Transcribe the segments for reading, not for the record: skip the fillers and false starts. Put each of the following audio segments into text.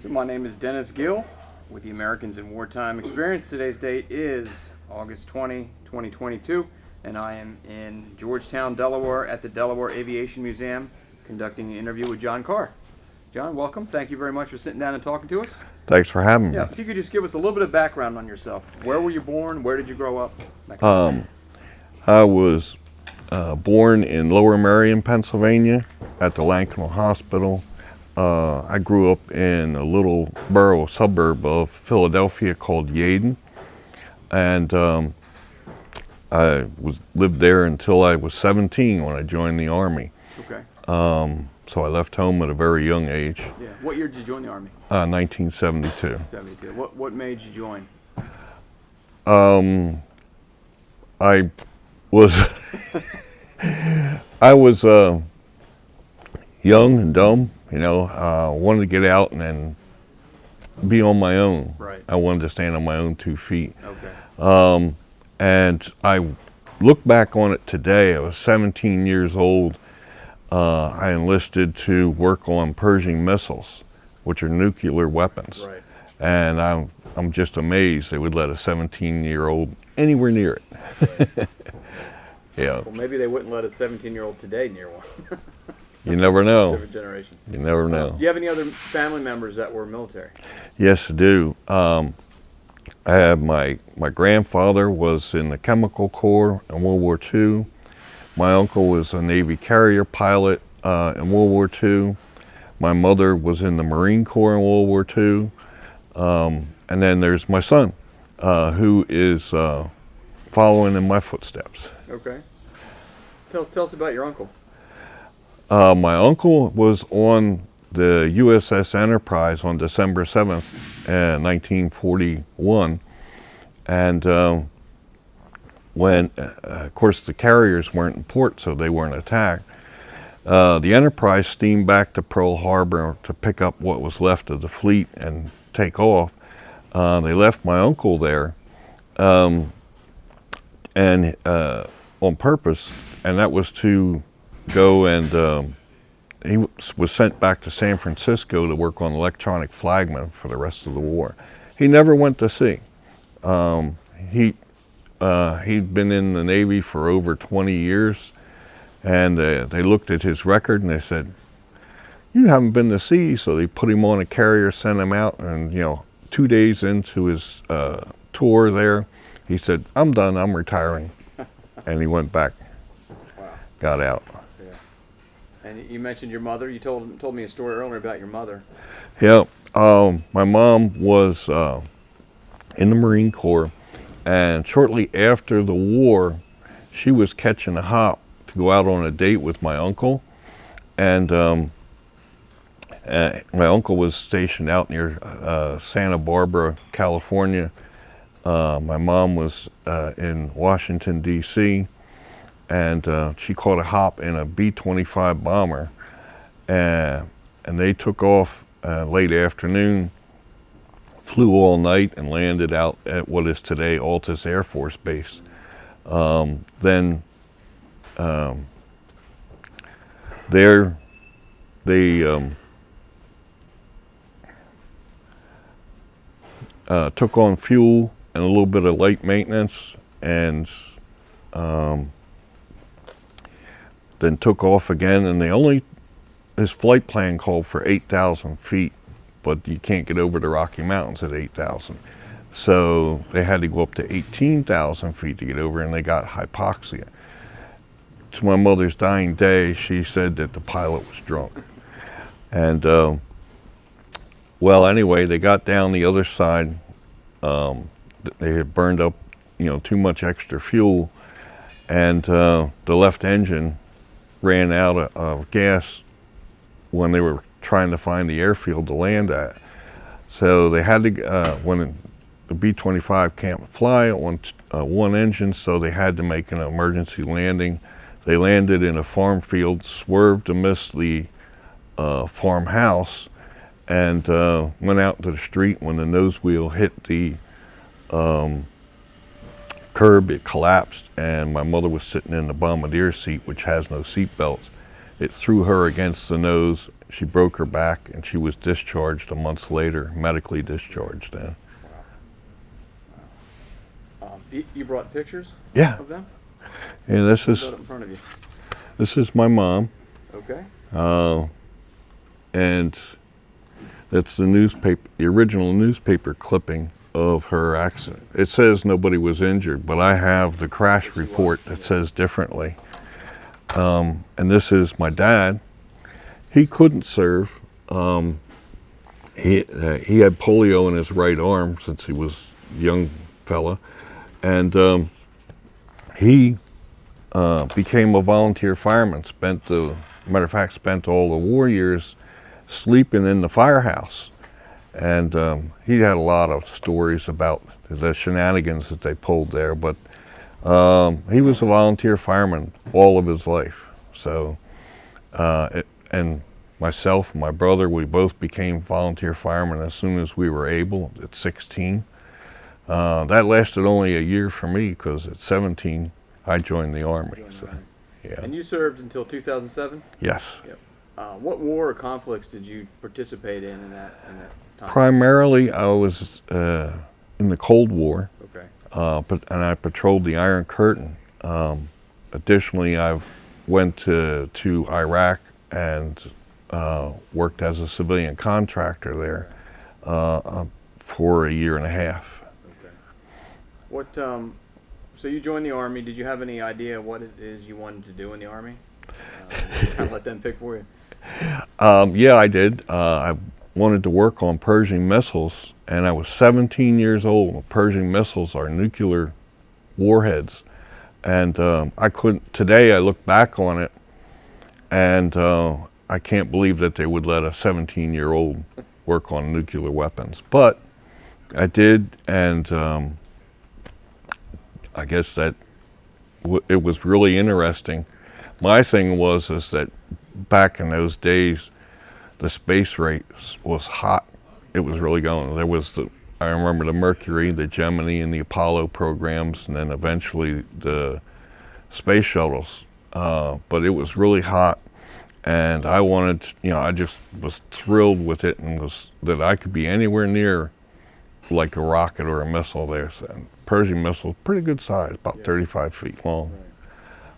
So my name is Dennis Gill with the Americans in Wartime Experience. Today's date is August 20, 2022, and I am in Georgetown, Delaware at the Delaware Aviation Museum conducting an interview with John Karr. John, welcome. Thank you very much for sitting down and talking to us. Thanks for having me. Yeah, if you could just give us a little bit of background on yourself. Where were you born? Where did you grow up? I was born in Lower Merion, Pennsylvania at the Lankenau Hospital. I grew up in a little borough suburb of Philadelphia called Liaison, and I lived there until I was 17 when I joined the Army. Okay. So I left home at a very young age. Yeah. What year did you join the Army? 1972. 72. What made you join? I was young and dumb, wanted to get out and then be on my own. Right. I wanted to stand on my own 2 feet. Okay. And I look back on it today. I was 17 years old. I enlisted to work on Pershing missiles, which are nuclear weapons. Right. And I'm just amazed they would let a 17-year-old anywhere near it. Yeah. Well, maybe they wouldn't let a 17-year-old today near one. You never know. Different generation. You never know. Do you have any other family members that were military? Yes, I do. I have my grandfather was in the Chemical Corps in World War II. My uncle was a Navy carrier pilot in World War II. My mother was in the Marine Corps in World War II. And then there's my son, who is following in my footsteps. Okay. Tell us about your uncle. My uncle was on the USS Enterprise on December 7th, 1941. And when, of course, the carriers weren't in port, so they weren't attacked. The Enterprise steamed back to Pearl Harbor to pick up what was left of the fleet and take off. They left my uncle there, and on purpose, and that was to go and he was sent back to San Francisco to work on electronic flagman for the rest of the war. He never went to sea. He'd been in the Navy for over 20 years, and they looked at his record and they said, "You haven't been to sea," so they put him on a carrier, sent him out, and 2 days into his tour there, he said, "I'm done, I'm retiring." And he went back. Wow. Got out. Yeah. And you mentioned your mother. You told me a story earlier about your mother. Yeah. My mom was in the Marine Corps, and shortly after the war, she was catching a hop to go out on a date with my uncle. And my uncle was stationed out near Santa Barbara, California. My mom was in Washington, D.C., and she caught a hop in a B-25 bomber, and they took off late afternoon, flew all night, and landed out at what is today Altus Air Force Base. Then there they took on fuel and a little bit of light maintenance, and then took off again. And his flight plan called for 8,000 feet, but you can't get over the Rocky Mountains at 8,000. So they had to go up to 18,000 feet to get over, and they got hypoxia. To my mother's dying day, she said that the pilot was drunk. And well, anyway, they got down the other side. They had burned up, too much extra fuel, and the left engine ran out of gas when they were trying to find the airfield to land at. So they had to, when the B-25 can't fly on one engine, so they had to make an emergency landing. They landed in a farm field, swerved to miss the farmhouse, and went out to the street. When the nose wheel hit the curb, it collapsed, and my mother was sitting in the bombardier seat, which has no seat belts. It threw her against the nose, she broke her back, and she was discharged a month later, medically discharged then. You brought pictures Yeah. of them? Yeah, this What's is that in front of you? this is my mom, Okay. and that's the original newspaper clipping of her accident. It says nobody was injured, but I have the crash report that says differently. And this is my dad. He couldn't serve. He had polio in his right arm since he was a young fella, and he became a volunteer fireman. Spent all the war years sleeping in the firehouse, and he had a lot of stories about the shenanigans that they pulled there. But he was a volunteer fireman all of his life. So, and myself and my brother, we both became volunteer firemen as soon as we were able at 16. That lasted only a year for me, because at 17 I joined the Army. So, yeah. And you served until 2007? Yes. Yep. What war or conflicts did you participate in that time? Primarily, I was in the Cold War. Okay. And I patrolled the Iron Curtain. Additionally, I went to Iraq and worked as a civilian contractor there for a year and a half. Okay. What? So you joined the Army. Did you have any idea what it is you wanted to do in the Army? Kind of let them pick for you. Yeah, I did. I wanted to work on Pershing missiles, and I was 17 years old. Pershing missiles are nuclear warheads, and I couldn't. Today, I look back on it, and I can't believe that they would let a 17-year-old work on nuclear weapons. But I did, and I guess that it was really interesting. My thing was that back in those days, the space race was hot. It was really going. I remember the Mercury, the Gemini, and the Apollo programs, and then eventually the space shuttles. But it was really hot, and I wanted, I just was thrilled with it, and that I could be anywhere near like a rocket or a missile there. So, Pershing missile, pretty good size, about 35 feet long. Right.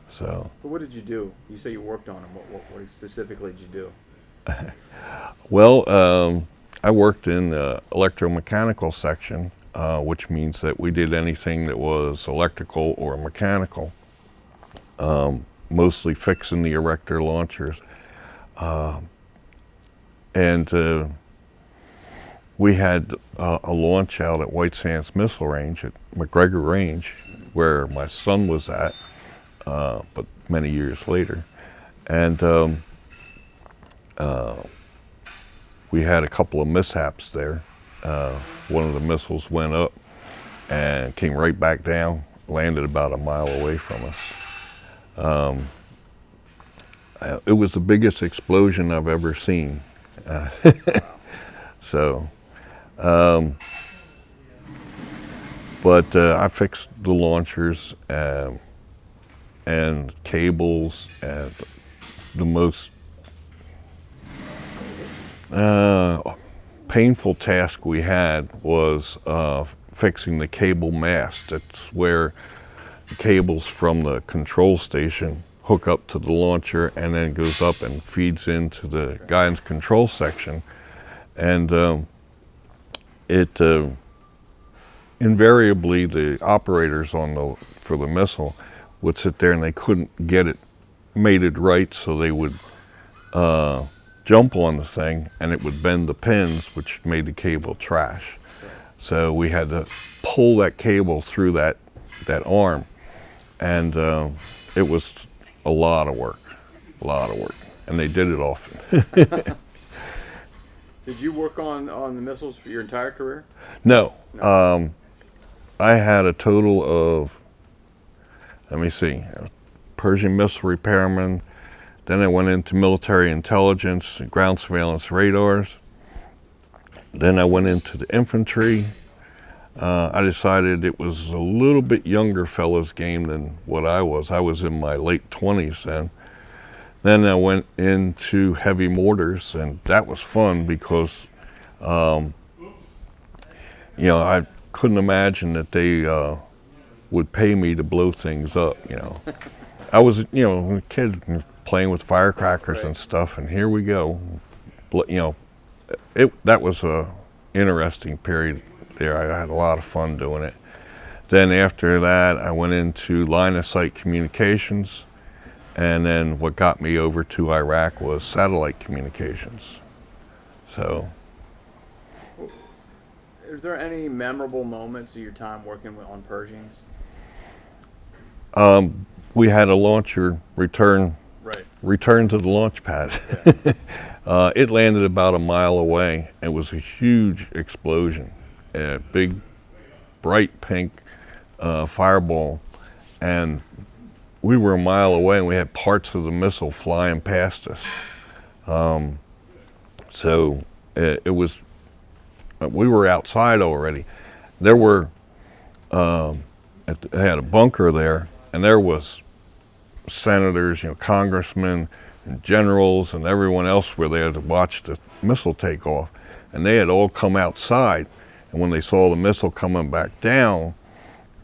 So. But what did you do? You say you worked on them. What specifically did you do? Well, I worked in the electromechanical section, which means that we did anything that was electrical or mechanical, mostly fixing the erector launchers. And we had a launch out at White Sands Missile Range at McGregor Range, where my son was at, but many years later. And we had a couple of mishaps there. One of the missiles went up and came right back down, landed about a mile away from us. It was the biggest explosion I've ever seen. So, but I fixed the launchers and cables, and the most painful task we had was fixing the cable mast. That's where the cables from the control station hook up to the launcher and then goes up and feeds into the guidance control section. And invariably the operators for the missile would sit there and they couldn't get it mated right, so they would jump on the thing and it would bend the pins, which made the cable trash. So we had to pull that cable through that arm, and it was a lot of work, and they did it often. Did you work on the missiles for your entire career? No. I had a total of, let me see, Pershing missile repairman. Then I went into military intelligence, ground surveillance radars. Then I went into the infantry. I decided it was a little bit younger fella's game than what I was. I was in my late 20s then. Then I went into heavy mortars, and that was fun because, I couldn't imagine that they would pay me to blow things up. I was, a kid playing with firecrackers and stuff, and here we go. That was a interesting period there. I had a lot of fun doing it. Then after that, I went into line of sight communications, and then what got me over to Iraq was satellite communications. So, is there any memorable moments of your time working on Pershings? we had a launcher return to the launch pad. Yeah. It landed about a mile away. It was a huge explosion, a big, bright pink fireball, and we were a mile away, and we had parts of the missile flying past us. So it was. We were outside already. There were. They had a bunker there, and there was senators, congressmen, and generals, and everyone else were there to watch the missile take off. And they had all come outside, and when they saw the missile coming back down,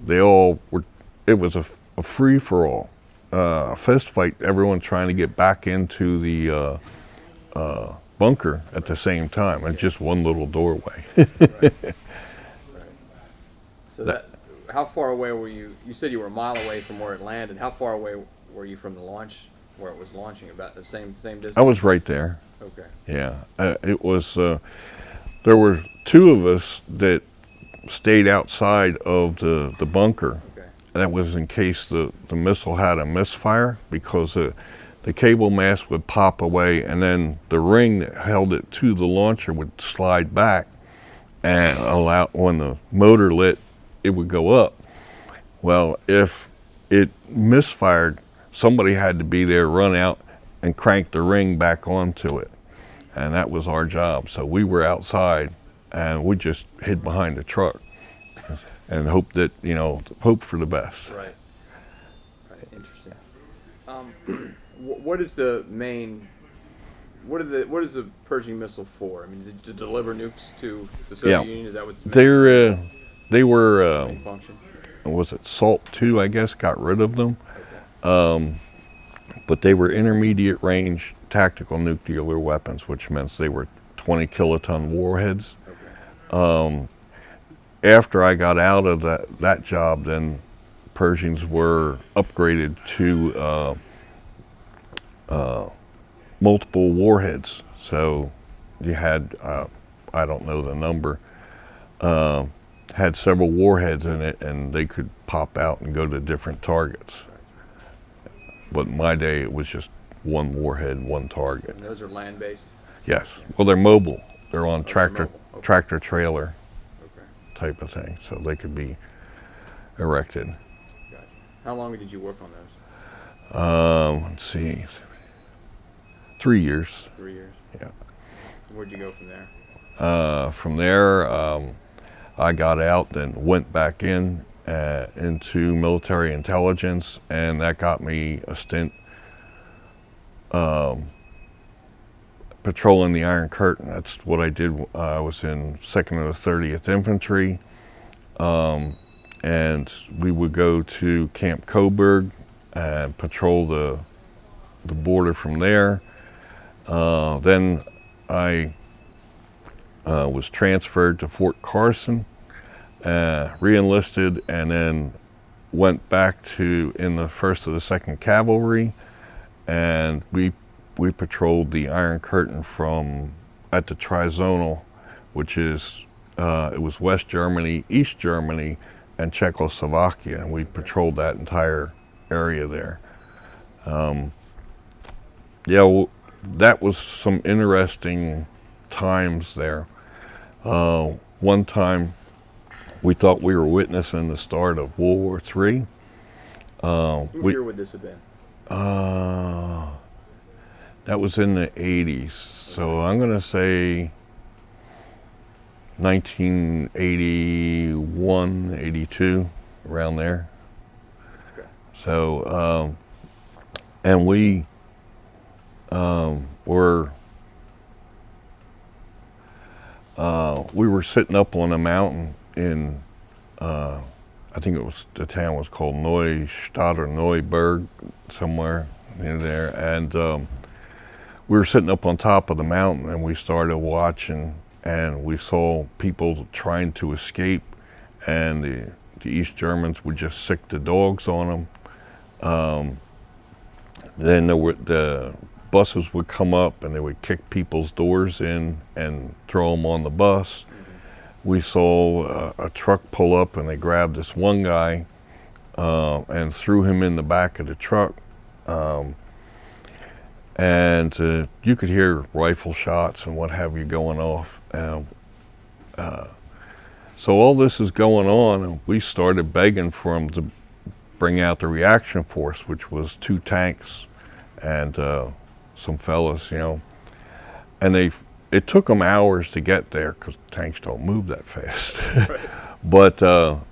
they all were. It was a free-for-all, a fist fight. Everyone trying to get back into the bunker at the same time, and just one little doorway. Right. So how far away were you? You said you were a mile away from where it landed. How far away were you from the launch, where it was launching? About the same distance? I was right there. Okay. Yeah, it was. There were two of us that stayed outside of the bunker. Okay. That was in case the missile had a misfire, because the cable mast would pop away, and then the ring that held it to the launcher would slide back, and when the motor lit, it would go up. Well, if it misfired, somebody had to be there, run out, and crank the ring back onto it, and that was our job. So we were outside, and we just hid behind the truck and hope for the best. Right. Right. Interesting. What is the main? What is the Pershing missile for? I mean, is it to deliver nukes to the Soviet Union? Is that what's the main, They were main function? was it SALT II? I guess got rid of them. Okay. But they were intermediate range tactical nuclear weapons, which meant they were 20 kiloton warheads. Okay. After I got out of that job, then Pershings were upgraded to multiple warheads. So you had, I don't know the number, had several warheads in it, and they could pop out and go to different targets. But in my day, it was just one warhead, one target. And those are land-based? Yes. Well, they're mobile. They're on They're mobile. Okay. tractor trailer Okay. type of thing, so they could be erected. Gotcha. How long did you work on those? Let's see, 3 years. 3 years. Yeah. Where'd you go from there? From there, I got out, then went back into military intelligence, and that got me a stint patrolling the Iron Curtain. That's what I did. I was in 2nd or 30th Infantry, and we would go to Camp Coburg and patrol the border from there. Then I was transferred to Fort Carson, re-enlisted, and then went back to in the 1st or the 2nd Cavalry, and we patrolled the Iron Curtain from at the Trizonal, which is it was West Germany, East Germany, and Czechoslovakia, and we patrolled that entire area there. That was some interesting times there. One time we thought we were witnessing the start of World War III. What year would this have been? That was in the 80s, so I'm going to say 1981, 82, around there. Okay. So, and we we were sitting up on a mountain in, I think the town was called Neustadt or Neuburg, somewhere near there. And we were sitting up on top of the mountain, and we started watching, and we saw people trying to escape, and the East Germans would just sick the dogs on them. Then the buses would come up, and they would kick people's doors in and throw them on the bus. We saw a truck pull up, and they grabbed this one guy and threw him in the back of the truck. And you could hear rifle shots and what have you going off. So all this is going on, and we started begging for them to bring out the reaction force, which was 2 tanks and some fellas, and it took them hours to get there because tanks don't move that fast. Right. But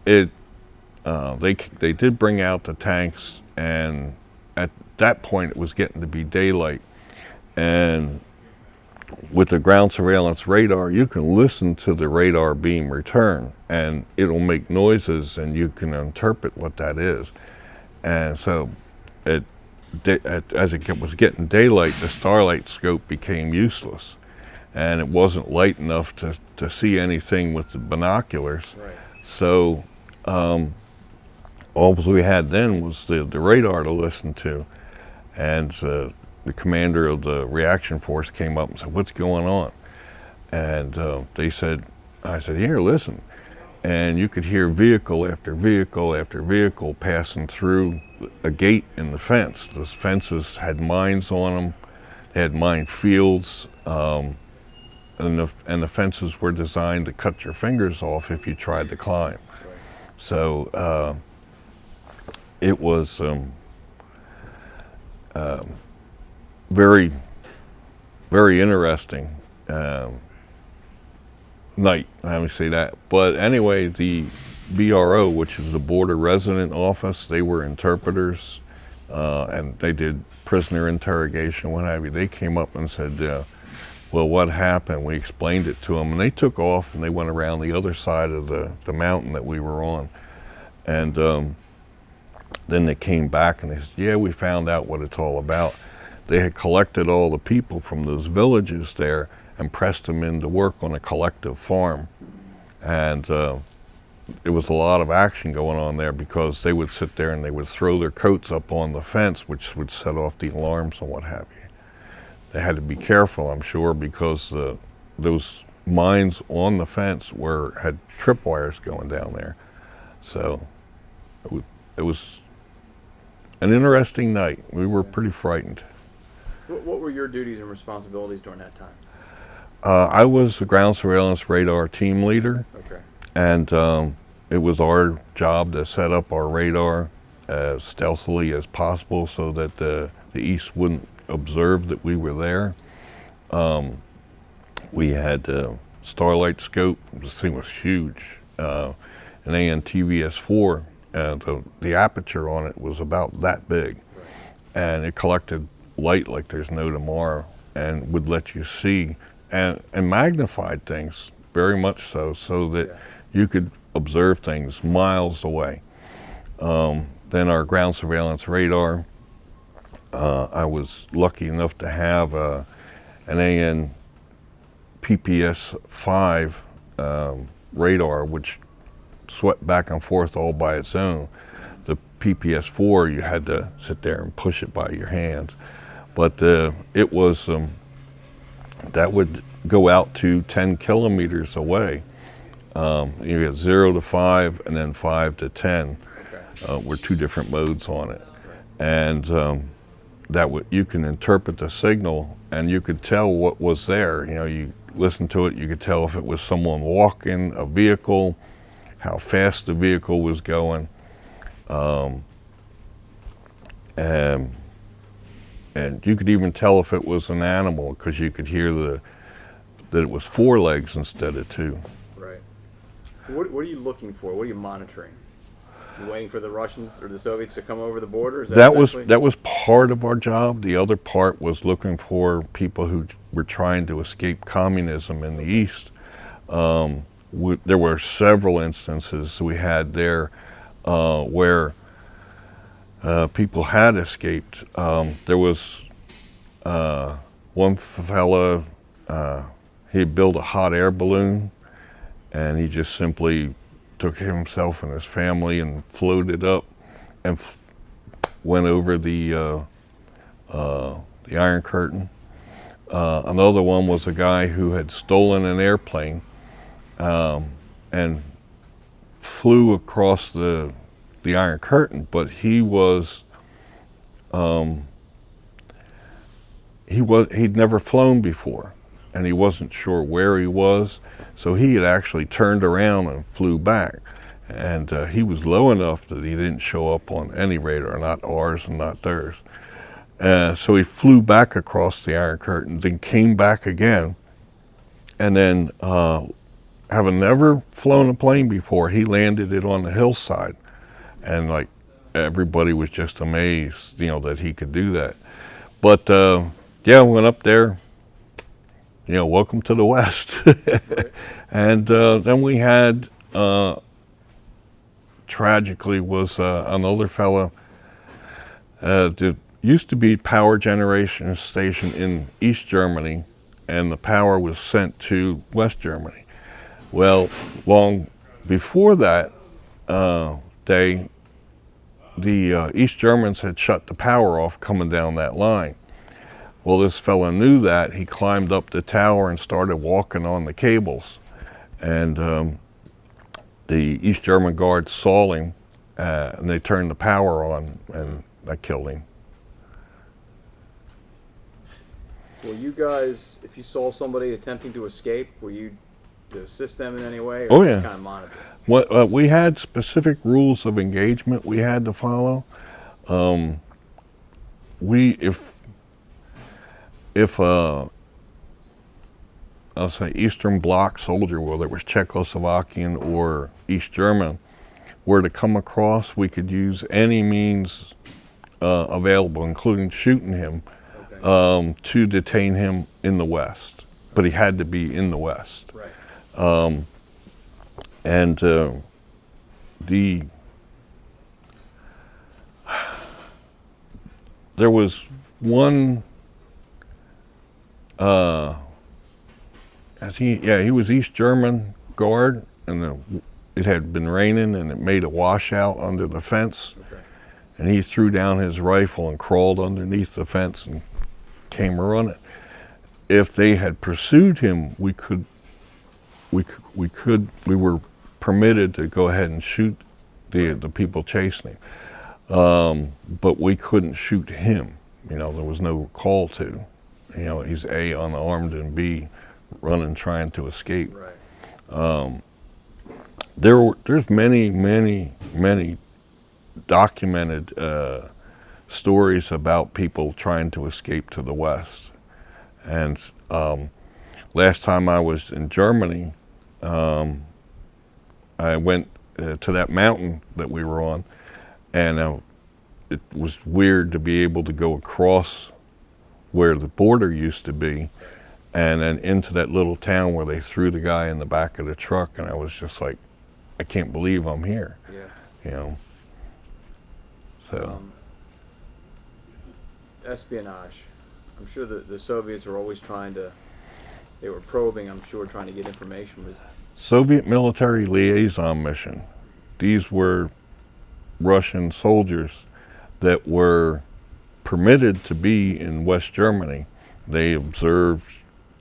they did bring out the tanks, and at that point it was getting to be daylight, and with the ground surveillance radar, you can listen to the radar beam return, and it'll make noises, and you can interpret what that is. And so as it was getting daylight, the starlight scope became useless, and it wasn't light enough to see anything with the binoculars. Right. So all we had then was the radar to listen to, and the commander of the reaction force came up and said, "What's going on?" And I said, "Here, listen." And you could hear vehicle after vehicle after vehicle passing through a gate in the fence. Those fences had mines on them. They had mine fields, and the fences were designed to cut your fingers off if you tried to climb. Right. So it was very, very interesting night, let me say that. But anyway, the BRO, which is the Border Resident Office, they were interpreters, and they did prisoner interrogation, what have you. They came up and said, well, what happened? We explained it to them, and they took off, and they went around the other side of the mountain that we were on. And then they came back, and they said, yeah, we found out what it's all about. They had collected all the people from those villages there and pressed them into work on a collective farm. And it was a lot of action going on there, because they would sit there and they would throw their coats up on the fence, which would set off the alarms and what have you. They had to be careful, I'm sure, because those mines on the fence had tripwires going down there. So it was an interesting night. We were pretty frightened. What were your duties and responsibilities during that time? I was the ground surveillance radar team leader. Okay. And it was our job to set up our radar as stealthily as possible so that the East wouldn't observe that we were there. We had a starlight scope. This thing was huge. An AN-TVS-4, and the aperture on it was about that big. Right. And it collected light like there's no tomorrow, and would let you see and magnified things very much so that you could observe things miles away. Then our ground surveillance radar, I was lucky enough to have an AN PPS-5 radar, which swept back and forth all by its own. The PPS-4, you had to sit there and push it by your hands. But it was, that would go out to 10 kilometers away. You get 0 to 5 and then 5 to 10 were 2 different modes on it. And you can interpret the signal, and you could tell what was there. You listen to it, you could tell if it was someone walking, a vehicle, how fast the vehicle was going. And you could even tell if it was an animal, because you could hear that it was 4 legs instead of 2. Right. What are you looking for? What are you monitoring? You waiting for the Russians or the Soviets to come over the border? Is That was essentially- part of our job. The other part was looking for people who were trying to escape communism in the East. There were several instances we had there where people had escaped. There was one fella, he had built a hot air balloon, and he just simply took himself and his family and floated up and went over the Iron Curtain. Another one was a guy who had stolen an airplane and flew across the Iron Curtain, but he'd never flown before, and he wasn't sure where he was, so he had actually turned around and flew back. And he was low enough that he didn't show up on any radar, not ours and not theirs. So he flew back across the Iron Curtain, then came back again, and then having never flown a plane before, he landed it on the hillside, and like everybody was just amazed, that he could do that. But yeah, we went up there. Welcome to the West. And then we had. Tragically was another fella. There used to be power generation station in East Germany, and the power was sent to West Germany. Well, long before that day, the East Germans had shut the power off coming down that line. Well, this fella knew that. He climbed up the tower and started walking on the cables, and the East German guards saw him, and they turned the power on, and that killed him. Well, you guys, if you saw somebody attempting to escape, were you to assist them in any way? Or Oh, just yeah. kind of monitor? We had specific rules of engagement we had to follow. If I'll say Eastern Bloc soldier, whether it was Czechoslovakian or East German, were to come across, we could use any means available, including shooting him, to detain him in the West. But he had to be in the West. Right. And there was one. He was East German guard, and it had been raining, and it made a washout under the fence. Okay. And he threw down his rifle and crawled underneath the fence and came running. If they had pursued him, we were permitted to go ahead and shoot the people chasing him, but we couldn't shoot him. There was no call to. He's A, unarmed, and B, running trying to escape. Right. There's many documented stories about people trying to escape to the West. And last time I was in Germany, I went to that mountain that we were on, and it was weird to be able to go across where the border used to be, and then into that little town where they threw the guy in the back of the truck, and I was just like, I can't believe I'm here. Yeah. So espionage. I'm sure the Soviets were always they were probing, I'm sure, trying to get information. Soviet military liaison mission. These were Russian soldiers that were permitted to be in West Germany. They observed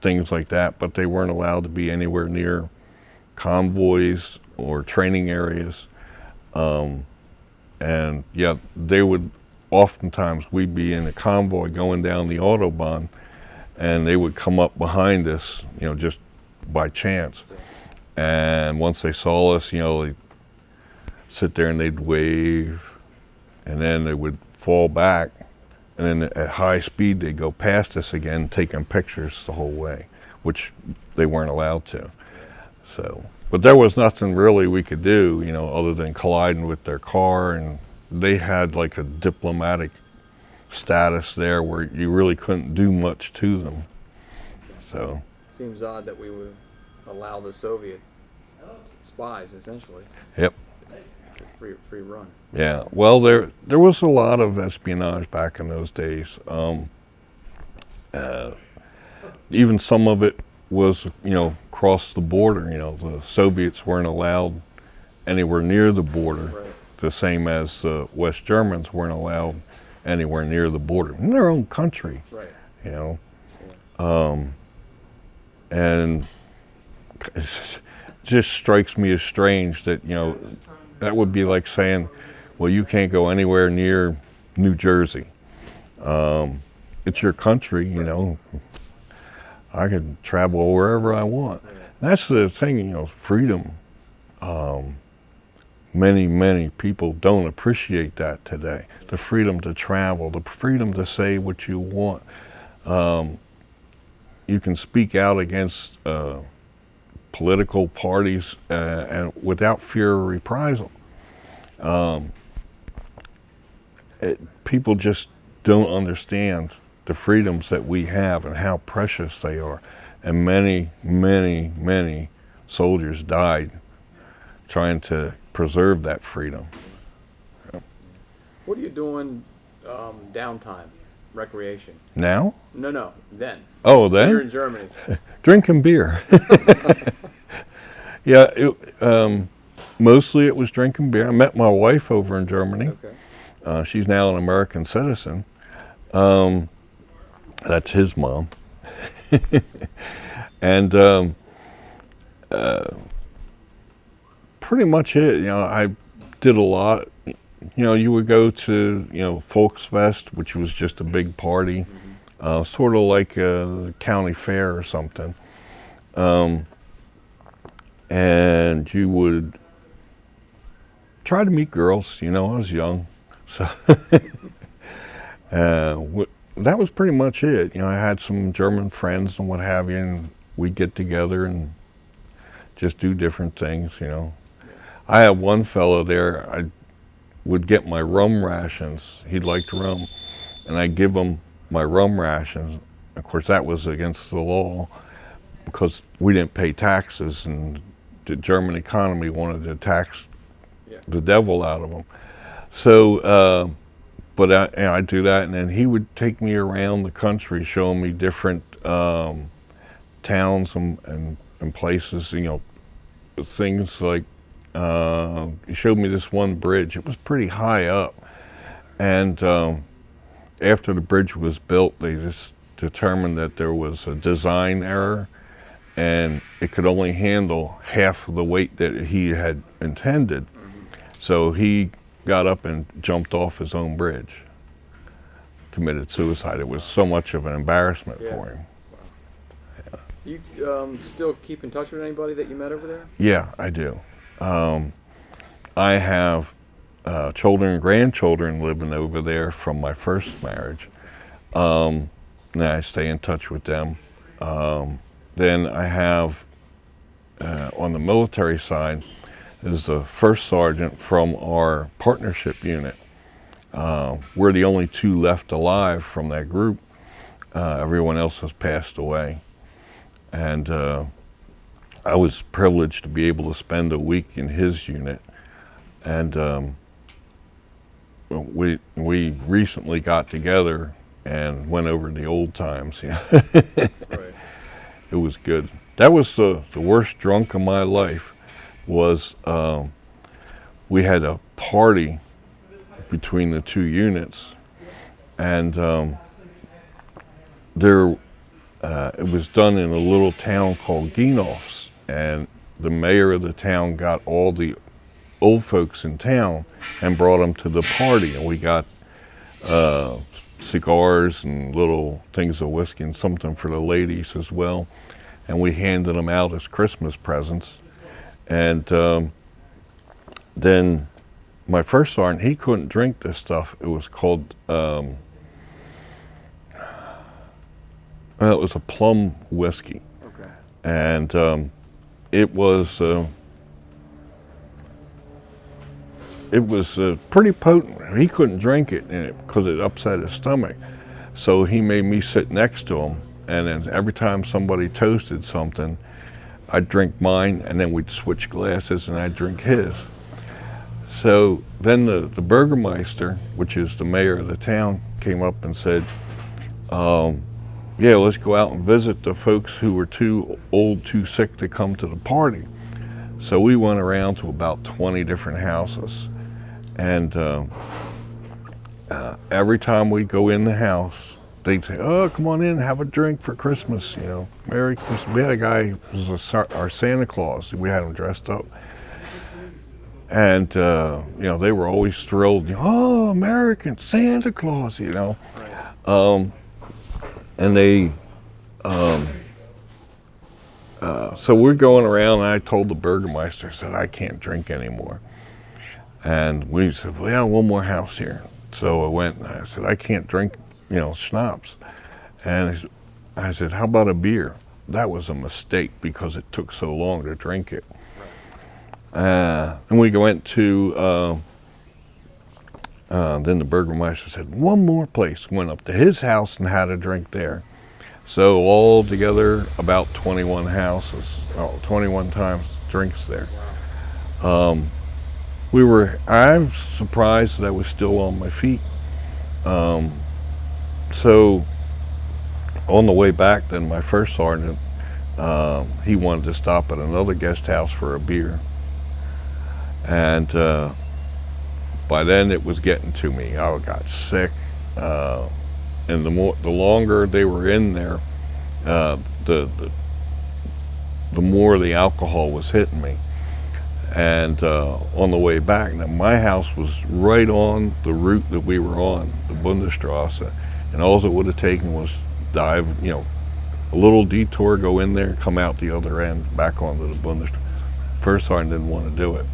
things like that, but they weren't allowed to be anywhere near convoys or training areas. And yeah, they would oftentimes, we'd be in a convoy going down the Autobahn, and they would come up behind us, just by chance. And once they saw us, they'd sit there and they'd wave, and then they would fall back, and then at high speed they'd go past us again, taking pictures the whole way, which they weren't allowed to. So But there was nothing really we could do, other than colliding with their car, and they had like a diplomatic status there where you really couldn't do much to them. So Seems odd that we would allow the Soviet spies, essentially, yep. free run. Yeah, well, there was a lot of espionage back in those days. Even some of it was, across the border. The Soviets weren't allowed anywhere near the border, Right. the same as the West Germans weren't allowed anywhere near the border in their own country. Right. And it just strikes me as strange that, that would be like saying, well, you can't go anywhere near New Jersey. It's your country, I can travel wherever I want. That's the thing, freedom. Many people don't appreciate that today. The freedom to travel, the freedom to say what you want. You can speak out against political parties and without fear of reprisal. People just don't understand the freedoms that we have and how precious they are. And many soldiers died trying to preserve that freedom. What are you doing downtime, recreation? Now? No, then. Oh, So then? you're in Germany. Drinking beer. Yeah, mostly it was drinking beer. I met my wife over in Germany. Okay. She's now an American citizen. That's his mom. And pretty much it. I did a lot. You would go to, Volksfest, which was just a big party, sort of like a county fair or something. And you would try to meet girls. I was young, so that was pretty much it. I had some German friends and what have you, and we'd get together and just do different things. I had one fellow there. I would get my rum rations. He liked rum, and I'd give him my rum rations. Of course, that was against the law because we didn't pay taxes, and the German economy wanted to tax the devil out of them. So, but I'd do that, and then he would take me around the country, showing me different towns and places. Things like he showed me this one bridge. It was pretty high up, and after the bridge was built, they just determined that there was a design error, and it could only handle half of the weight that he had intended. So he got up and jumped off his own bridge, committed suicide. It was so much of an embarrassment for him. Wow. You still keep in touch with anybody that you met over there? Yeah, I do. I have children and grandchildren living over there from my first marriage. And I stay in touch with them. Then I have, on the military side, is the first sergeant from our partnership unit. We're the only two left alive from that group. Everyone else has passed away. And I was privileged to be able to spend a week in his unit. And we recently got together and went over the old times. right. It was good. That was the worst drunk of my life. Was we had a party between the two units, and it was done in a little town called Gienhoffs, and the mayor of the town got all the old folks in town and brought them to the party, and we got cigars and little things of whiskey and something for the ladies as well, and we handed them out as Christmas presents. And then my first sergeant, he couldn't drink this stuff. It was called, it was a plum whiskey. Okay. And it was it was pretty potent. He couldn't drink it because it upset his stomach. So he made me sit next to him, and then every time somebody toasted something, I'd drink mine, and then we'd switch glasses, and I'd drink his. So then the Burgermeister, which is the mayor of the town, came up and said, yeah, let's go out and visit the folks who were too old, too sick to come to the party. So we went around to about 20 different houses, and every time we'd go in the house, they'd say, oh, come on in, have a drink for Christmas, you know, Merry Christmas. We had a guy who was our Santa Claus. We had him dressed up. And, you know, they were always thrilled, oh, American Santa Claus, you know. And they, so we're going around, and I told the Burgermeister, I said, I can't drink anymore. And we said, well, one more house here. So I went, and I said, I can't drink, you know, schnapps. And I said, how about a beer? That was a mistake because it took so long to drink it. And we went to, then the Burgermeister said, one more place. Went up to his house and had a drink there. So all together, about 21 houses, 21 times drinks there. I'm surprised that I was still on my feet. So on the way back, then my first sergeant, he wanted to stop at another guest house for a beer. And by then it was getting to me. I got sick, and the longer they were in there, the more the alcohol was hitting me. And on the way back, now my house was right on the route that we were on, the Bundesstrasse, and all it would have taken was dive, you know, a little detour, go in there, come out the other end, back onto the Bundesstrasse. First sergeant didn't want to do it.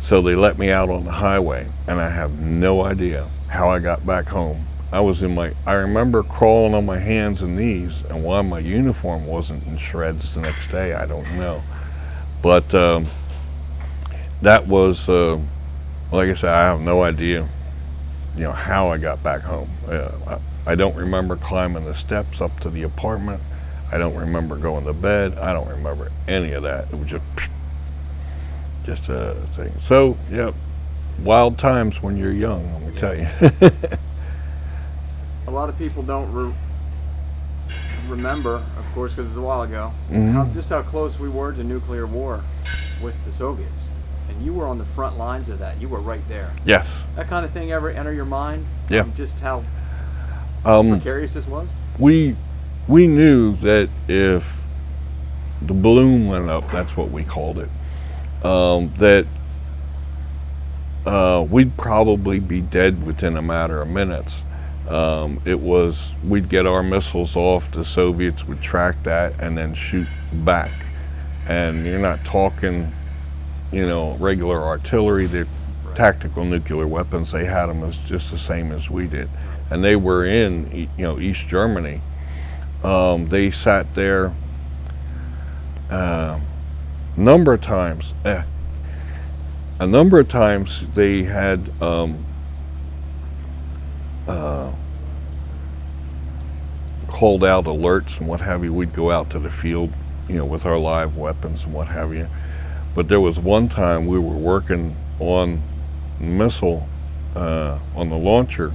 So they let me out on the highway, and I have no idea how I got back home. I remember crawling on my hands and knees, and why my uniform wasn't in shreds the next day, I don't know. But that was, like I said, I have no idea, you know, how I got back home. I don't remember climbing the steps up to the apartment. I don't remember going to bed. I don't remember any of that. It was just a thing. So, yeah, wild times when you're young, let me tell you. A lot of people don't remember, of course, because it's a while ago, just how close we were to nuclear war with the Soviets. And you were on the front lines of that. You were right there. Yes. That kind of thing ever enter your mind? Yeah. Just how precarious this was? We knew that if the balloon went up, that's what we called it, that we'd probably be dead within a matter of minutes. We'd get our missiles off, the Soviets would track that and then shoot back. And you're not talking, you know, regular artillery, the tactical nuclear weapons, they had them as just the same as we did. And they were in, you know, East Germany. They sat there a number of times they had called out alerts and what have you. We'd go out to the field, you know, with our live weapons and what have you. But there was one time we were working on missile, on the launcher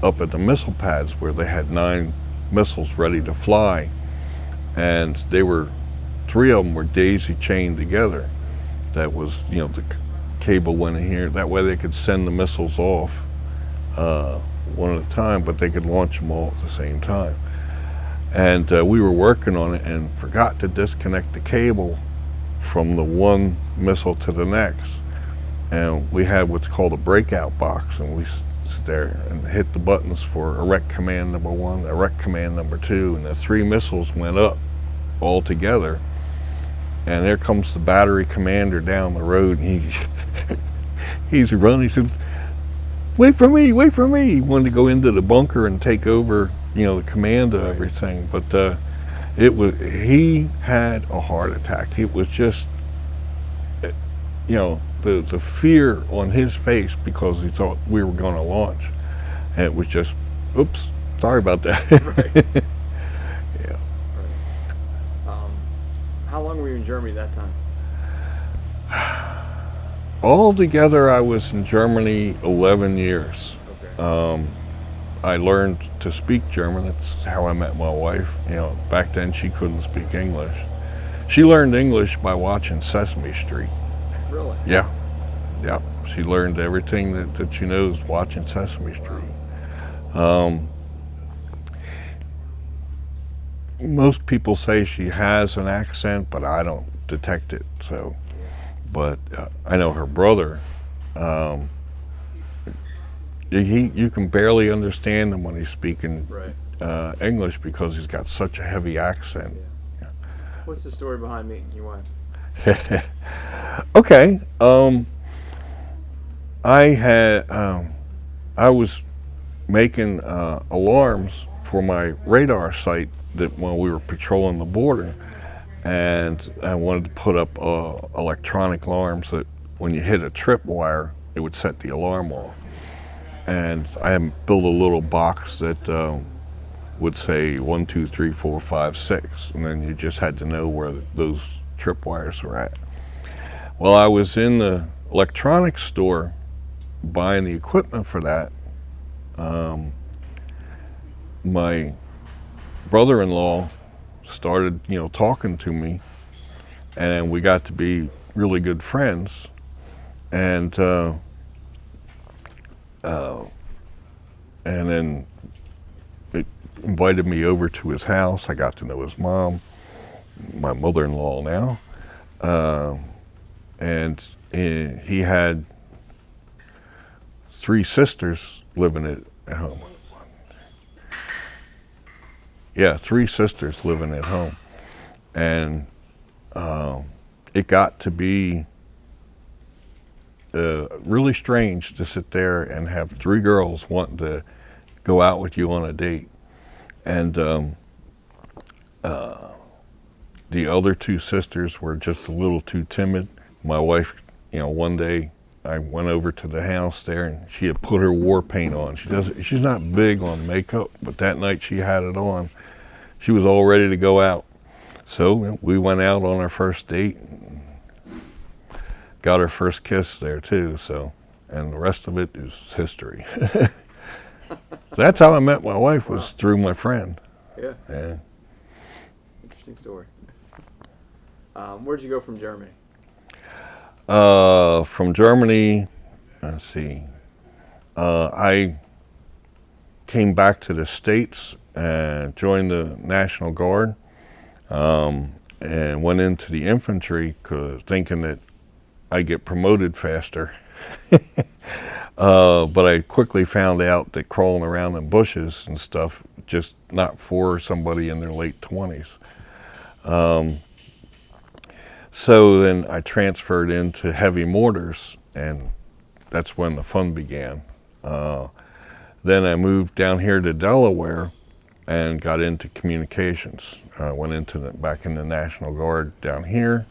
up at the missile pads where they had 9 missiles ready to fly, and they were 3 of them were daisy chained together. That was, you know, the cable went in here. That way they could send the missiles off one at a time, but they could launch them all at the same time. And we were working on it and forgot to disconnect the cable from the one missile to the next. And we had what's called a breakout box, and we sit there and hit the buttons for erect command number 1, erect command number 2, and the 3 missiles went up all together. And there comes the battery commander down the road, and he's running. He said, wait for me, wait for me. He wanted to go into the bunker and take over, you know, the command of everything. But he had a heart attack. It was just, the fear on his face because he thought we were going to launch. And it was just, oops, sorry about that. Right. Yeah. How long were you in Germany that time? Altogether, I was in Germany 11 years. Okay. I learned to speak German. That's how I met my wife. Back then she couldn't speak English. She learned English by watching Sesame Street. Really? Yeah. Yeah. She learned everything that she knows watching Sesame Street. Most people say she has an accent, but I don't detect it. So, but I know her brother. You can barely understand him when he's speaking Right. English because he's got such a heavy accent. Yeah. What's the story behind meeting your wife? Okay. I was making alarms for my radar site that when we were patrolling the border, and I wanted to put up electronic alarms that when you hit a tripwire, it would set the alarm off. And I had built a little box that would say 1, 2, 3, 4, 5, 6, and then you just had to know where those tripwires were at. Well, I was in the electronics store buying the equipment for that. My brother-in-law started, talking to me, and we got to be really good friends. And then it invited me over to his house. I got to know his mom, my mother-in-law now, and he had 3 sisters living at home. Yeah, 3 sisters living at home, and it got to be really strange to sit there and have 3 girls wanting to go out with you on a date, and the other 2 sisters were just a little too timid. My wife, one day I went over to the house there, and she had put her war paint on. She's not big on makeup, but that night she had it on. She was all ready to go out. So we went out on our first date, and got our first kiss there too. So, and the rest of it is history. That's how I met my wife, was through my friend. Yeah. Yeah. Interesting story. Where'd you go from Germany? From Germany, let's see. I came back to the States and joined the National Guard, and went into the infantry thinking that I'd get promoted faster. But I quickly found out that crawling around in bushes and stuff, just not for somebody in their late 20s. So then I transferred into heavy mortars, and that's when the fun began. Then I moved down here to Delaware and got into communications. Went back in the National Guard down here.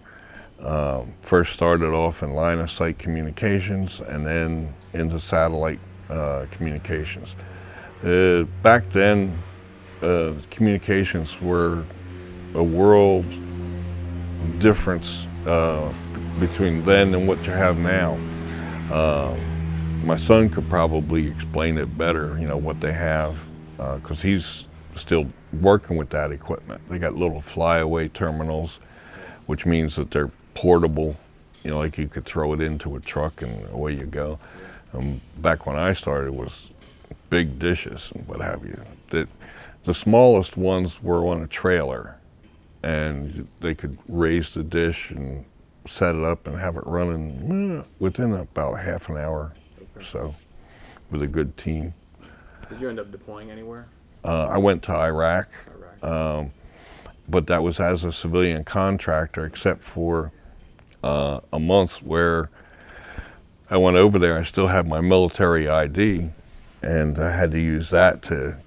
First started off in line of sight communications, and then into satellite communications. Back then, communications were a world difference between then and what you have now. My son could probably explain it better, what they have, because he's still working with that equipment. They got little flyaway terminals, which means that they're portable, like you could throw it into a truck and away you go. Back when I started, it was big dishes and what have you. The smallest ones were on a trailer, and they could raise the dish and set it up and have it running within about half an hour or so with a good team. Did you end up deploying anywhere? I went to Iraq, but that was as a civilian contractor, except for a month where I went over there. I still had my military ID, and I had to use that to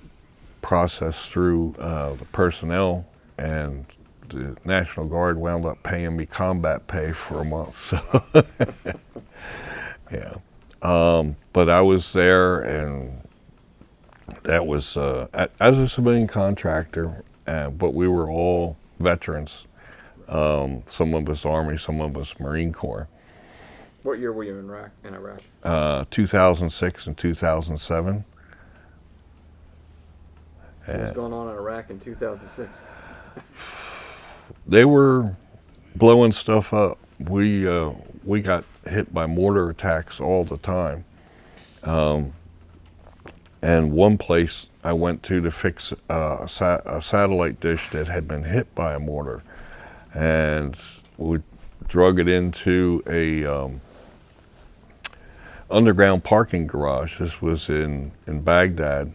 process through the personnel, and the National Guard wound up paying me combat pay for a month. So yeah, but I was there, and that was as a civilian contractor, but we were all veterans. Some of us Army, some of us Marine Corps. What year were you in Iraq? 2006 and 2007. What was going on in Iraq in 2006? They were blowing stuff up. We got hit by mortar attacks all the time. And one place I went to fix a satellite dish that had been hit by a mortar, and we drug it into a underground parking garage. This was in Baghdad,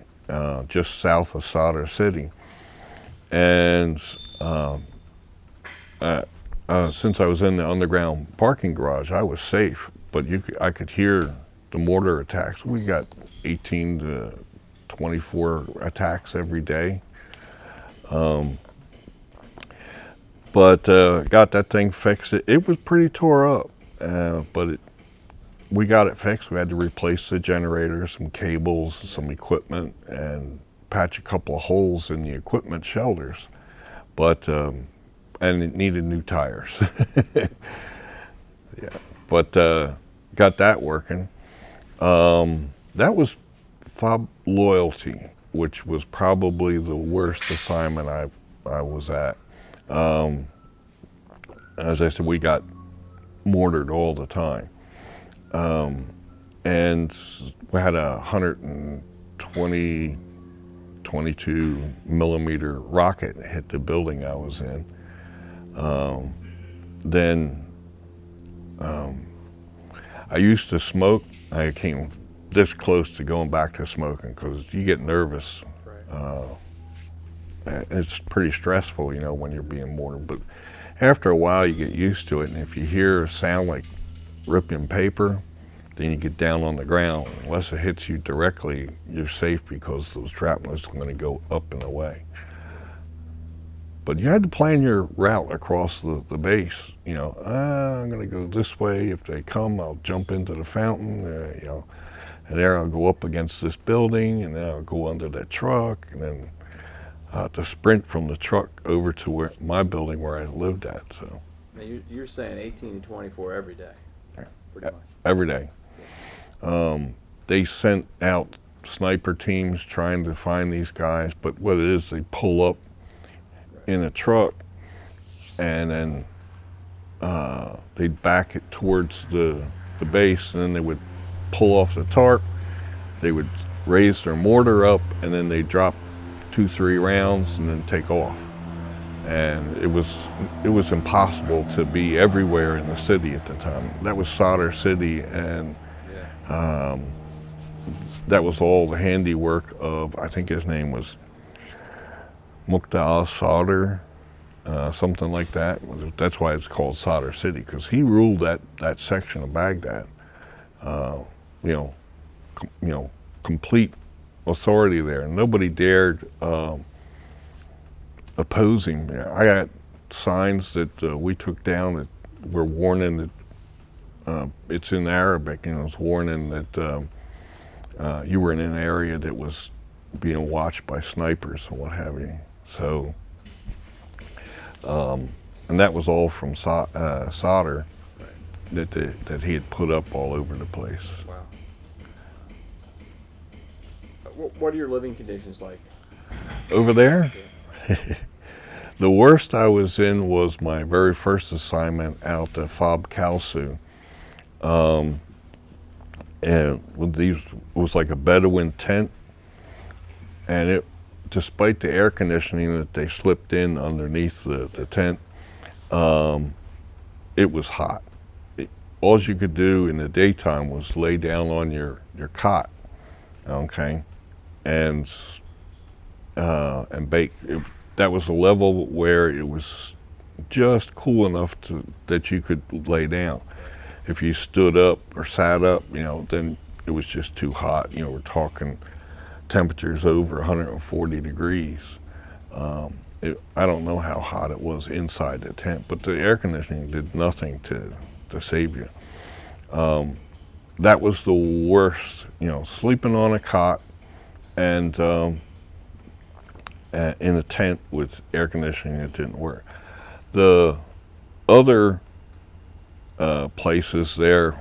just south of Sadr City. And since I was in the underground parking garage, I was safe, but I could hear the mortar attacks. We got 18 to 24 attacks every day. But got that thing fixed. It was pretty tore up, but we got it fixed. We had to replace the generator, some cables, some equipment, and patch a couple of holes in the equipment shelters. But and it needed new tires. Yeah, but got that working. That was FOB Loyalty, which was probably the worst assignment I was at. As I said, we got mortared all the time. And we had a 22 millimeter rocket hit the building I was in. Then I used to smoke. I came this close to going back to smoking because you get nervous. Right. It's pretty stressful, you know, when you're being mortared. But after a while, you get used to it. And if you hear a sound like ripping paper, then you get down on the ground. Unless it hits you directly, you're safe because those shrapnel is going to go up and away. But you had to plan your route across the base. You know, I'm going to go this way. If they come, I'll jump into the fountain, you know, and there I'll go up against this building, and then I'll go under that truck, and then to sprint from the truck over to my building where I lived at. So now you're saying 18 to 24 every day, pretty much. Every day. They sent out sniper teams trying to find these guys, but what it is, they pull up in a truck, and then they'd back it towards the base, and then they would pull off the tarp, they would raise their mortar up, and then they drop 2-3 rounds and then take off. And it was impossible to be everywhere in the city at the time. That was Sadr City, and that was all the handiwork of, I think his name was Muqta al-Sadr, something like that. That's why it's called Sadr City, because he ruled that section of Baghdad. You know, complete authority there. Nobody dared oppose him. I got signs that we took down that were warning that it's in Arabic, and it was warning that you were in an area that was being watched by snipers and what have you. So, and that was all from Sadr that he had put up all over the place. Wow. What are your living conditions like? Over there? Yeah. The worst I was in was my very first assignment out at FOB Kalsu. And it was like a Bedouin tent, and it, despite the air conditioning that they slipped in underneath the tent, it was hot. All you could do in the daytime was lay down on your cot, okay, and bake. That was a level where it was just cool enough that you could lay down. If you stood up or sat up, you know, then it was just too hot. You know, we're talking temperatures over 140 degrees. I don't know how hot it was inside the tent, but the air conditioning did nothing to save you. That was the worst, sleeping on a cot and in a tent with air conditioning, it didn't work. The other places there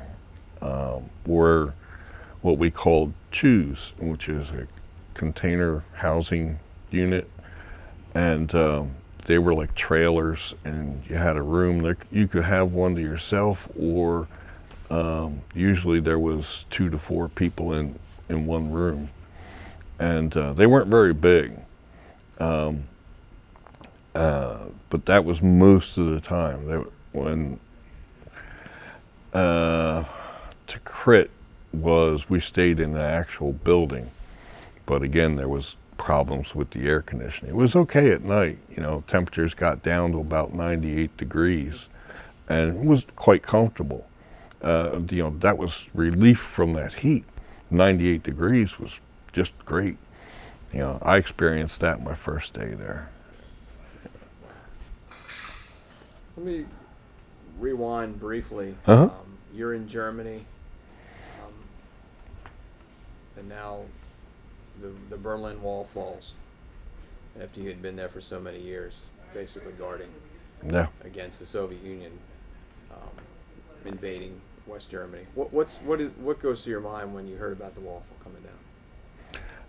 were what we called chews, which is a container housing unit, and they were like trailers, and you had a room that you could have one to yourself, or usually there was 2 to 4 people in one room, and they weren't very big, but that was most of the time. When Tikrit was, we stayed in the actual building, but again there was problems with the air conditioning. It was okay at night, temperatures got down to about 98 degrees, and it was quite comfortable. That was relief from that heat. 98 degrees was just great. I experienced that my first day there. Let me rewind briefly. Uh-huh. You're in Germany, and now the Berlin Wall falls after you had been there for so many years, basically guarding against the Soviet Union invading West Germany. What goes through your mind when you heard about the wall coming down?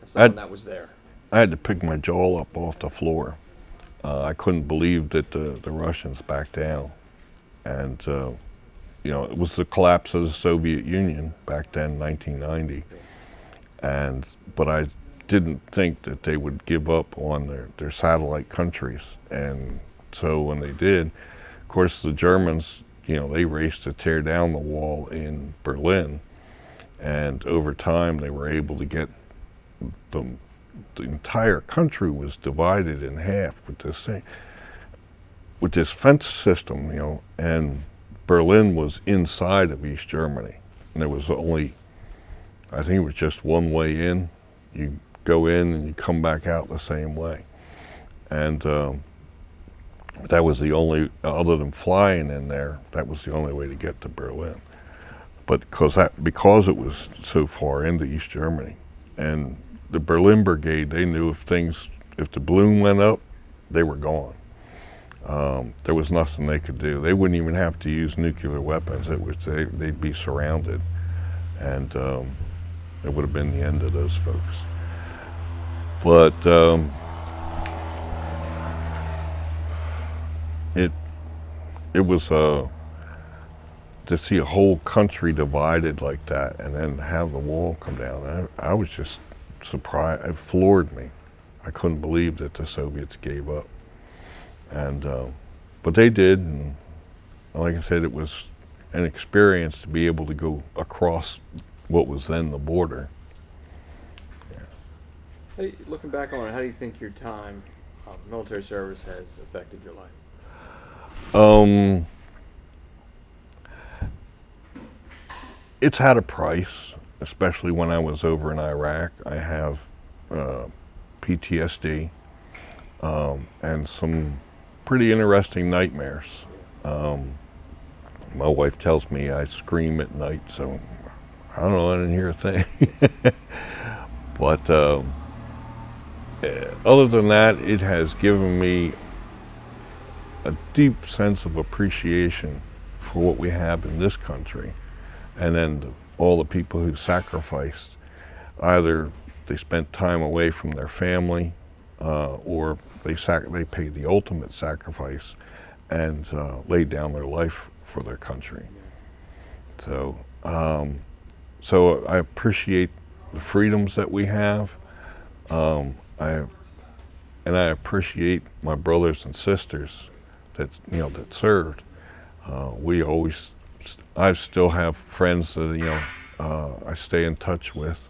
As someone that was there. I had to pick my jaw up off the floor. I couldn't believe that the Russians backed down, and it was the collapse of the Soviet Union back then, 1990, but I didn't think that they would give up on their satellite countries, and so when they did, of course the Germans, they raced to tear down the wall in Berlin, and over time they were able to get the entire country was divided in half with this fence system, and Berlin was inside of East Germany, and there was only, I think it was just one way in. You go in and you come back out the same way, and that was the only, other than flying in there, that was the only way to get to Berlin. But because it was so far into East Germany, and the Berlin Brigade, they knew if the balloon went up, they were gone. There was nothing they could do. They wouldn't even have to use nuclear weapons. They'd be surrounded, and it would have been the end of those folks. But it was to see a whole country divided like that, and then have the wall come down. I was just surprised. It floored me. I couldn't believe that the Soviets gave up, and but they did. And like I said, it was an experience to be able to go across what was then the border. Hey, looking back on it, how do you think your time military service has affected your life? It's had a price, especially when I was over in Iraq. I have PTSD and some pretty interesting nightmares. My wife tells me I scream at night, so I don't know, I didn't hear a thing. But other than that, it has given me a deep sense of appreciation for what we have in this country, and then all the people who sacrificed. Either they spent time away from their family, or they paid the ultimate sacrifice and laid down their life for their country. So I appreciate the freedoms that we have. I appreciate my brothers and sisters that served. I still have friends that I stay in touch with.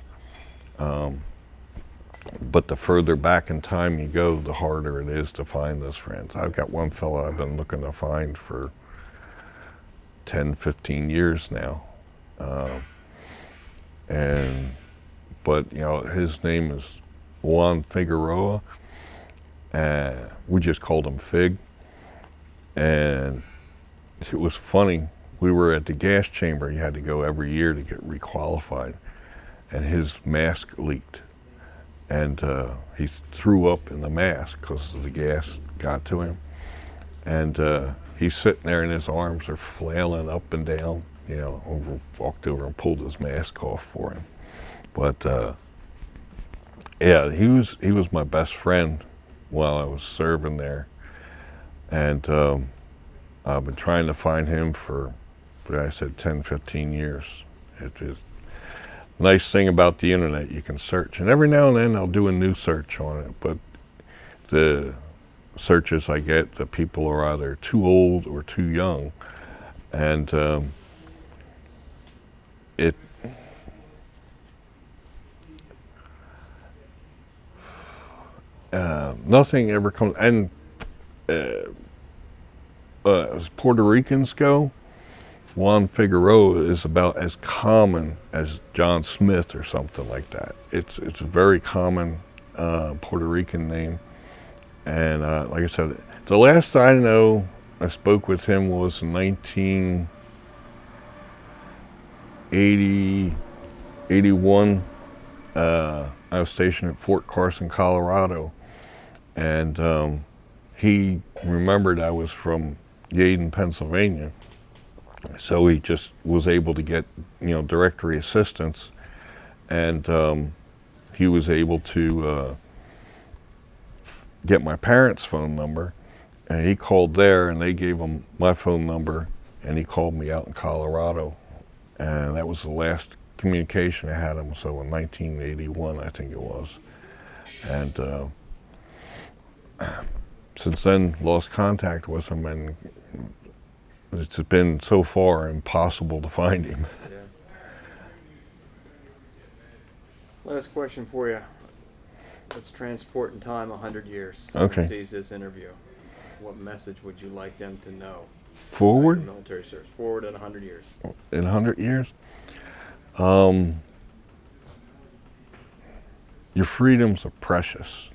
But the further back in time you go, the harder it is to find those friends. I've got one fellow I've been looking to find for 10, 15 years now. But his name is Juan Figueroa, We just called him Fig. And it was funny. We were at the gas chamber. You had to go every year to get requalified. And his mask leaked. And he threw up in the mask because the gas got to him. And he's sitting there and his arms are flailing up and down. You know, walked over and pulled his mask off for him. But yeah, he was my best friend while I was serving there. And I've been trying to find him for, like I said, 10, 15 years. It is nice thing about the internet, you can search. And every now and then I'll do a new search on it, but the searches I get, the people are either too old or too young. And nothing ever comes, and as Puerto Ricans go, Juan Figueroa is about as common as John Smith or something like that. It's a very common Puerto Rican name. And like I said, the last I know I spoke with him was in 1980, 81. I was stationed at Fort Carson, Colorado. And he remembered I was from Yeadon, Pennsylvania. So he just was able to get, directory assistance, and he was able to get my parents' phone number, and he called there, and they gave him my phone number, and he called me out in Colorado, and that was the last communication I had him. So in 1981, I think it was, and since then lost contact with him, and it's been so far impossible to find him. Yeah. Last question for you. Let's transport in time 100 years. Okay. Someone sees this interview. What message would you like them to know? Forward? Military service. Forward in 100 years. In 100 years? Your freedoms are precious.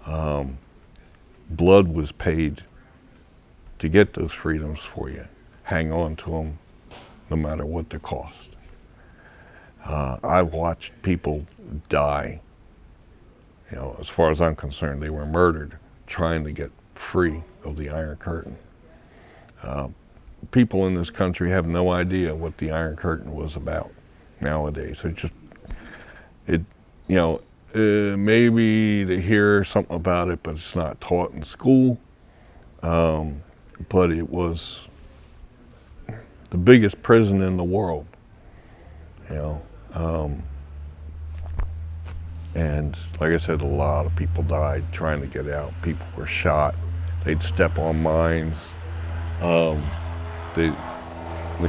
Blood was paid to get those freedoms for you. Hang on to them no matter what the cost. I've watched people die. As far as I'm concerned, they were murdered trying to get free of the Iron Curtain. People in this country have no idea what the Iron Curtain was about nowadays. Maybe they hear something about it, but it's not taught in school. But it was the biggest prison in the world, and like I said, a lot of people died trying to get out. People were shot. They'd step on mines. The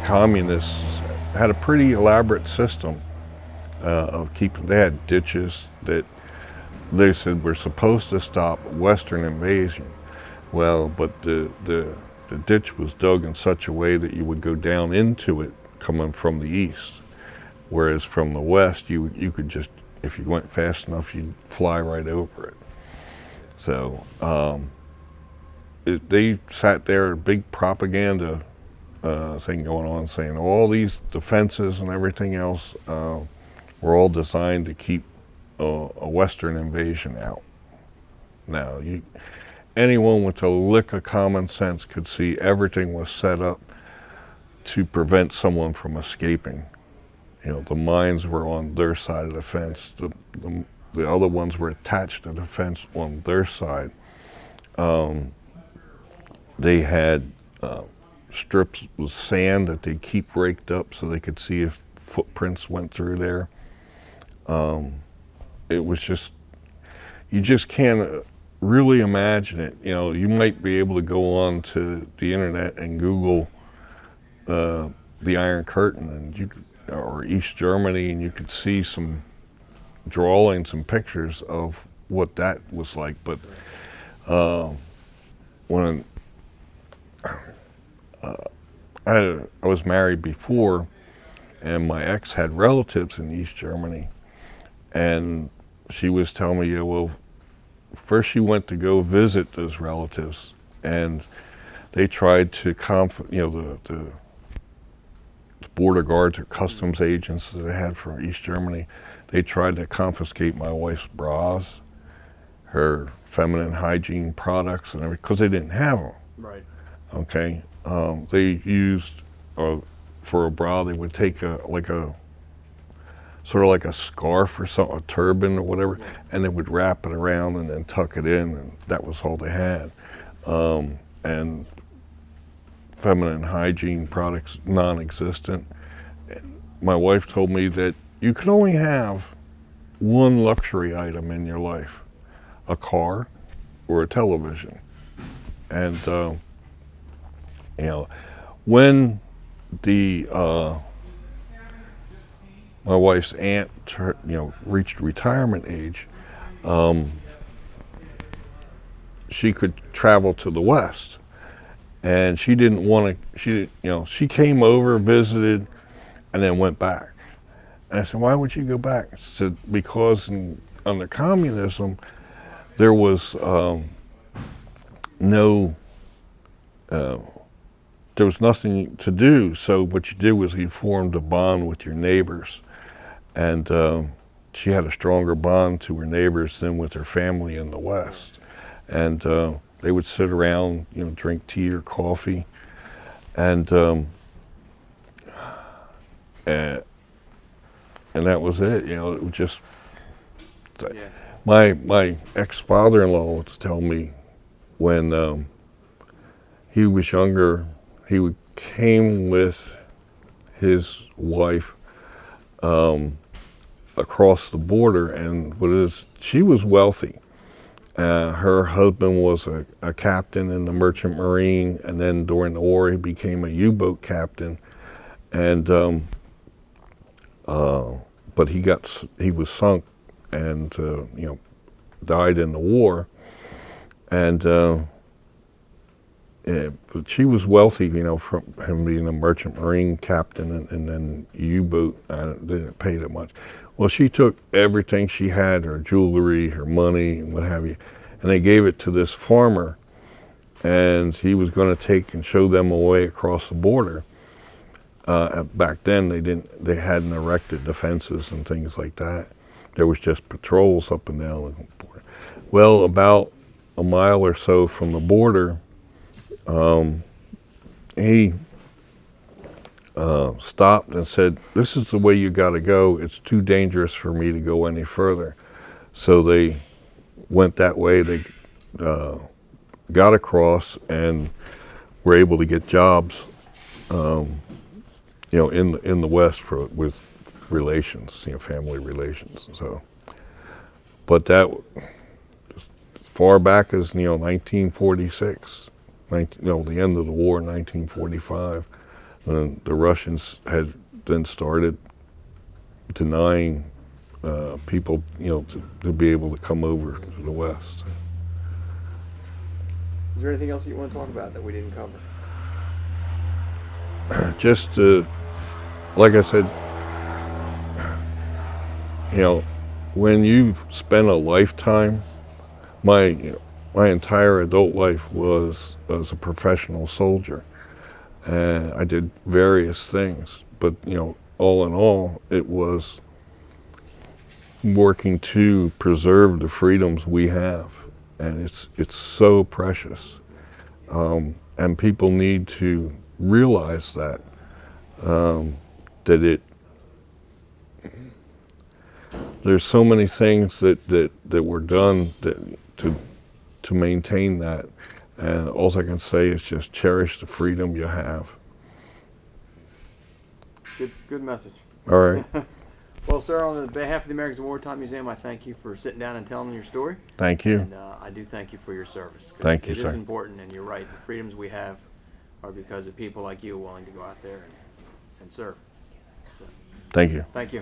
communists had a pretty elaborate system of keeping. They had ditches that they said were supposed to stop Western invasion. Well, but the ditch was dug in such a way that you would go down into it coming from the east, whereas from the west you could just, if you went fast enough, you'd fly right over it. So they sat there, a big propaganda thing going on, saying all these defenses and everything else were all designed to keep a Western invasion out. Now, anyone with a lick of common sense could see everything was set up to prevent someone from escaping. The mines were on their side of the fence. The other ones were attached to the fence on their side. They had strips with sand that they keep raked up so they could see if footprints went through there. It was just, you just can't really imagine it. You might be able to go on to the internet and Google the Iron Curtain or East Germany, and you could see some drawings and pictures of what that was like. But when I was married before, and my ex had relatives in East Germany, and she was telling me, first she went to go visit those relatives, and they tried to the border guards or customs agents that they had from East Germany. They tried to confiscate my wife's bras, her feminine hygiene products, and everything, because they didn't have them. Right. Okay, they used for a bra, they would take a sort of like a scarf or something, a turban or whatever, Yeah. and they would wrap it around and then tuck it in, and that was all they had. And feminine hygiene products, non-existent. My wife told me that you can only have one luxury item in your life, a car or a television. And, when the my wife's aunt, reached retirement age, she could travel to the West, and she didn't want to. She came over, visited, and then went back. And I said, "Why would you go back?" She said, "Because under communism, there was no." There was nothing to do, so what you did was you formed a bond with your neighbors, and she had a stronger bond to her neighbors than with her family in the West. And they would sit around, drink tea or coffee, and that was it. It was just Yeah. my ex-father-in-law would tell me when he was younger, came with his wife across the border, and she was wealthy. Her husband was a captain in the Merchant Marine, and then during the war he became a U-boat captain. And but he was sunk and died in the war. And but she was wealthy, from him being a Merchant Marine captain and then U-boat. Didn't pay that much. Well, she took everything she had, her jewelry, her money, and what have you, and they gave it to this farmer, and he was going to take and show them a way across the border. Back then, they hadn't erected defenses and things like that. There was just patrols up and down the border. Well, about a mile or so from the border, he stopped and said, "This is the way you got to go. It's too dangerous for me to go any further." So they went that way. They got across and were able to get jobs, in the West with relations, family relations. So, but that as far back as 1946, the end of the war, 1945. And the Russians had then started denying people, to be able to come over to the West. Is there anything else you want to talk about that we didn't cover? Just like I said, when you've spent a lifetime, my entire adult life was as a professional soldier. And I did various things, but all in all, it was working to preserve the freedoms we have, and it's so precious, and people need to realize that there's so many things that were done to maintain that. And all I can say is just cherish the freedom you have. Good message. All right. Well, sir, on behalf of the Americans in Wartime Museum, I thank you for sitting down and telling your story. Thank you. And I do thank you for your service. Thank you, It sir. is important, and you're right. The freedoms we have are because of people like you willing to go out there and serve. Thank you. Thank you.